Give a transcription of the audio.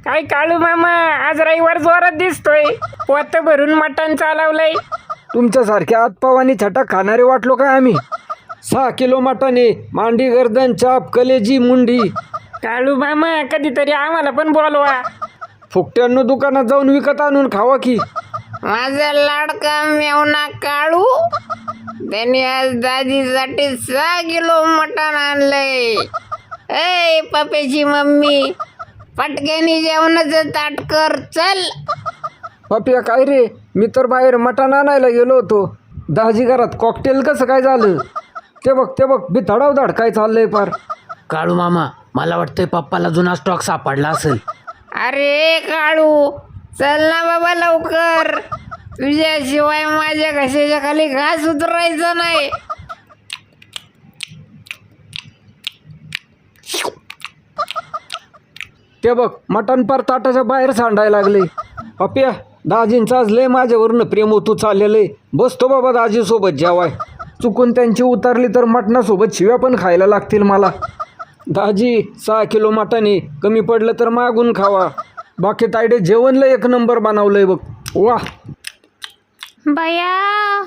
काय काळू मामा, आज रविवार जोरात दिसतोय. पोत भरून मटण चालवलंय. तुमच्यासारख्या आतपावानी छटाक खाणारे वाटलो काय आम्ही? 6 किलो मटणे, मांडी गर्दन चाप कलेजी मुंडी. काळू मामा, कधीतरी आम्हाला पण बोलवा. फुकट्यांनो दुकानात जाऊन विकत आणून खावा की. माझा लाडका मेवना काळू, त्याने आज दाजीसाठी 6 किलो मटण आणलंय. ए पप्याची मम्मी, पटक्यानी जेवणाचं ताट कर चल. पप्या काय रे, मी तर बाहेर मटण आणायला गेलो होतो. दाजी घरात कॉकटेल कसं काय झालं? ते बघ बिथडाव धाड काय चाललंय पार. काळू मामा, मला वाटतंय पप्पाला जुना स्टॉक सापडला असेल. अरे काळू, चल ना बाबा लवकर, तुझ्याशिवाय माझ्या घशाच्या खाली घास उतरायचा नाही. ते बघ मटण पार ताटाच्या बाहेर सांडायला लागले. पप्या, दाजींचं आज लय माझ्यावरनं प्रेम होतो चाललेलं. बसतो बाबा दाजीसोबत जेवाय. चुकून त्यांची उतरली तर मटणासोबत शिव्या पण खायला लागतील मला. दाजी 6 किलो मटणे, कमी पडलं तर मागून खावा. बाकी तायडे जेवणला 1 नंबर बनवलंय बघ. वा बया